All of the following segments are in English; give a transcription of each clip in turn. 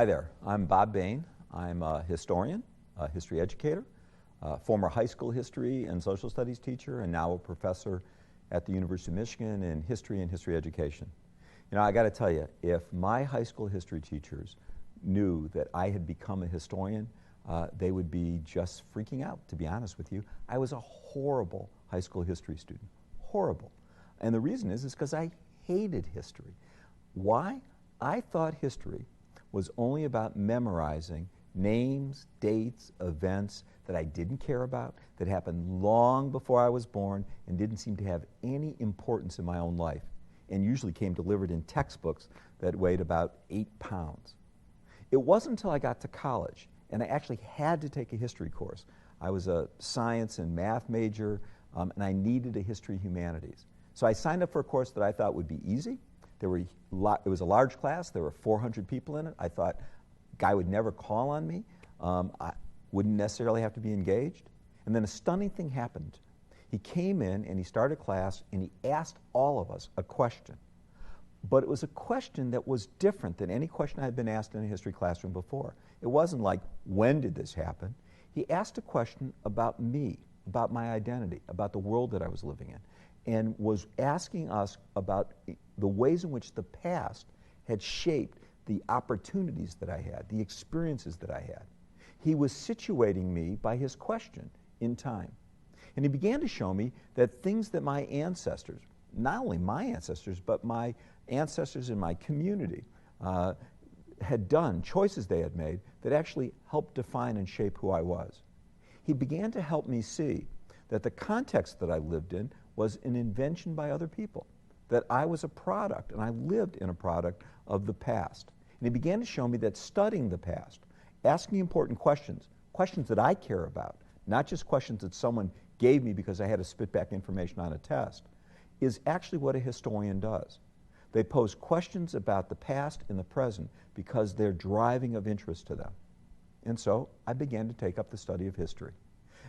Hi there, I'm Bob Bain. I'm a historian, a history educator, former high school history and social studies teacher, and now a professor at the University of Michigan in history and history education. You know, I got to tell you, if my high school history teachers knew that I had become a historian, they would be just freaking out, to be honest with you. I was a horrible high school history student, horrible. And the reason is because I hated history. Why? I thought history was only about memorizing names, dates, events that I didn't care about, that happened long before I was born and didn't seem to have any importance in my own life, and usually came delivered in textbooks that weighed about 8 pounds. It wasn't until I got to college, and I actually had to take a history course. I was a science and math major, and I needed a history humanities. So I signed up for a course that I thought would be easy. It was a large class. There were 400 people in it. I thought a guy would never call on me. I wouldn't necessarily have to be engaged. And then a stunning thing happened. He came in and he started class and he asked all of us a question. But it was a question that was different than any question I had been asked in a history classroom before. It wasn't like, when did this happen? He asked a question about me, about my identity, about the world that I was living in, and was asking us about the ways in which the past had shaped the opportunities that I had, the experiences that I had. He was situating me by his question in time. And he began to show me that things that my ancestors, not only my ancestors, but my ancestors in my community had done, choices they had made that actually helped define and shape who I was. He began to help me see that the context that I lived in was an invention by other people, that I was a product, and I lived in a product of the past. And he began to show me that studying the past, asking important questions, questions that I care about, not just questions that someone gave me because I had to spit back information on a test, is actually what a historian does. They pose questions about the past and the present because they're driving of interest to them. And so I began to take up the study of history.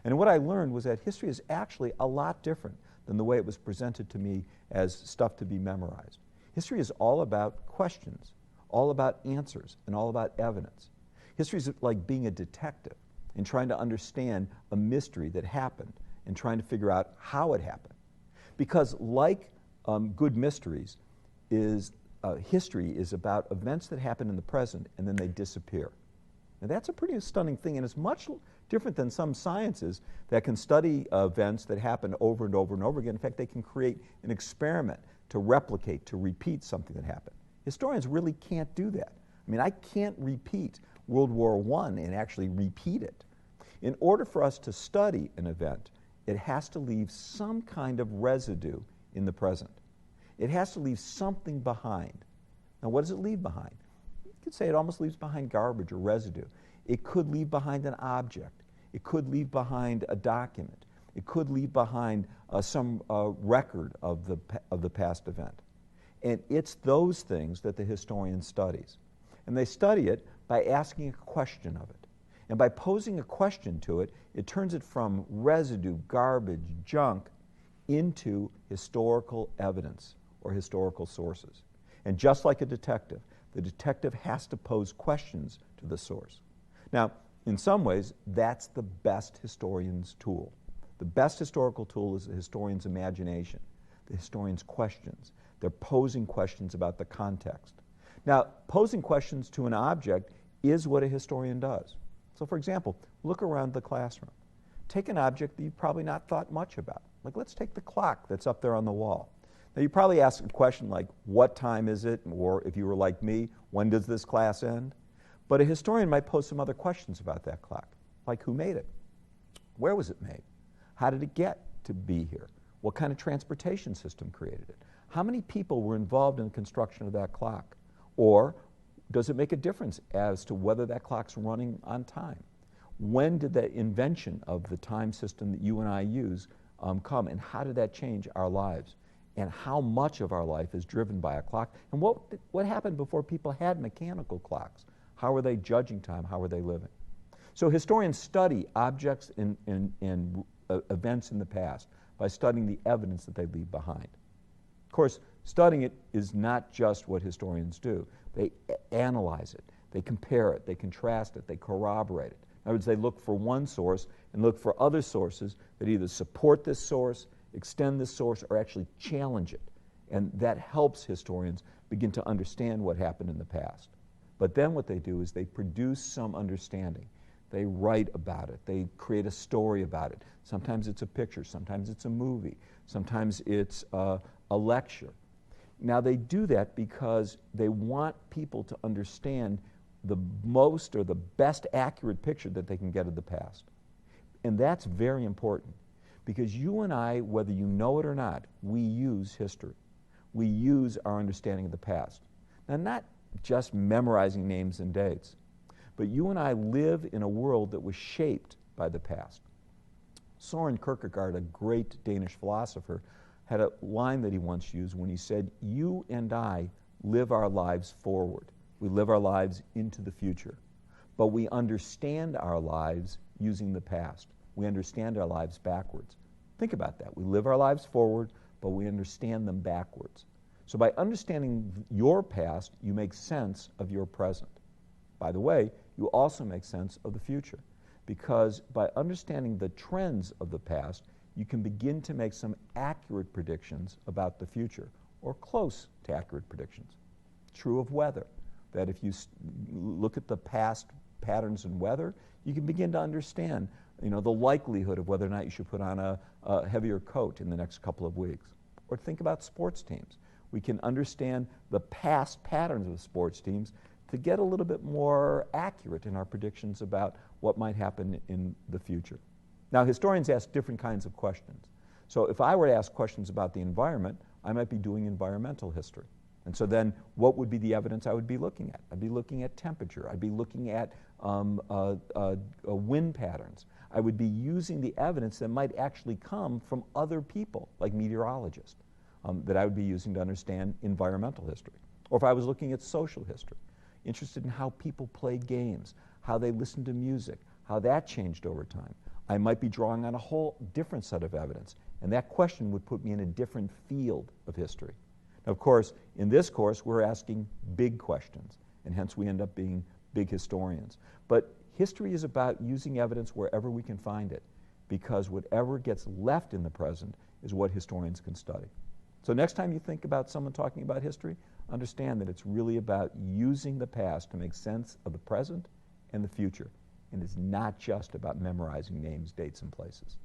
And what I learned was that history is actually a lot different than the way it was presented to me as stuff to be memorized. History is all about questions, all about answers, and all about evidence. History is like being a detective and trying to understand a mystery that happened and trying to figure out how it happened. Because like good mysteries, history is about events that happen in the present and then they disappear. And that's a pretty stunning thing, and it's much different than some sciences that can study events that happen over and over and over again. In fact, they can create an experiment to replicate, to repeat something that happened. Historians really can't do that. I mean, I can't repeat World War I and actually repeat it. In order for us to study an event, it has to leave some kind of residue in the present. It has to leave something behind. Now, what does it leave behind? You could say it almost leaves behind garbage or residue. It could leave behind an object. It could leave behind a document. It could leave behind some record of the past event. And it's those things that the historian studies. And they study it by asking a question of it. And by posing a question to it, it turns it from residue, garbage, junk, into historical evidence or historical sources. And just like a detective, the detective has to pose questions to the source. Now, in some ways, that's the best historian's tool. The best historical tool is the historian's imagination, the historian's questions. They're posing questions about the context. Now, posing questions to an object is what a historian does. So, for example, look around the classroom. Take an object that you've probably not thought much about. Like, let's take the clock that's up there on the wall. Now, you probably ask a question like, what time is it? Or if you were like me, when does this class end? But a historian might pose some other questions about that clock, like who made it? Where was it made? How did it get to be here? What kind of transportation system created it? How many people were involved in the construction of that clock? Or does it make a difference as to whether that clock's running on time? When did the invention of the time system that you and I use come, and how did that change our lives? And how much of our life is driven by a clock? And what happened before people had mechanical clocks? How were they judging time? How were they living? So historians study objects and events in the past by studying the evidence that they leave behind. Of course, studying it is not just what historians do. They analyze it. They compare it, they contrast it, they corroborate it. In other words, they look for one source and look for other sources that either support this source, extend this source, or actually challenge it. And that helps historians begin to understand what happened in the past. But then what they do is they produce some understanding. They write about it. They create a story about it. Sometimes it's a picture. Sometimes it's a movie. Sometimes it's a lecture. Now they do that because they want people to understand the most or the best accurate picture that they can get of the past. And that's very important because you and I, whether you know it or not, we use history. We use our understanding of the past. Now, not just memorizing names and dates, but you and I live in a world that was shaped by the past. Søren Kierkegaard, a great Danish philosopher, had a line that he once used when he said, "You and I live our lives forward. We live our lives into the future, but we understand our lives using the past. We understand our lives backwards." Think about that. We live our lives forward, but we understand them backwards. So by understanding your past, you make sense of your present. By the way, you also make sense of the future, because by understanding the trends of the past, you can begin to make some accurate predictions about the future, or close to accurate predictions. True of weather, that if you look at the past patterns in weather, you can begin to understand, the likelihood of whether or not you should put on a heavier coat in the next couple of weeks. Or think about sports teams. We can understand the past patterns of sports teams to get a little bit more accurate in our predictions about what might happen in the future. Now, historians ask different kinds of questions. So if I were to ask questions about the environment, I might be doing environmental history. And so then what would be the evidence I would be looking at? I'd be looking at temperature. I'd be looking at wind patterns. I would be using the evidence that might actually come from other people, like meteorologists, that I would be using to understand environmental history. Or if I was looking at social history, interested in how people played games, how they listened to music, how that changed over time, I might be drawing on a whole different set of evidence. And that question would put me in a different field of history. Now, of course, in this course, we're asking big questions, and hence we end up being big historians. But history is about using evidence wherever we can find it, because whatever gets left in the present is what historians can study. So next time you think about someone talking about history, understand that it's really about using the past to make sense of the present and the future. And it's not just about memorizing names, dates, and places.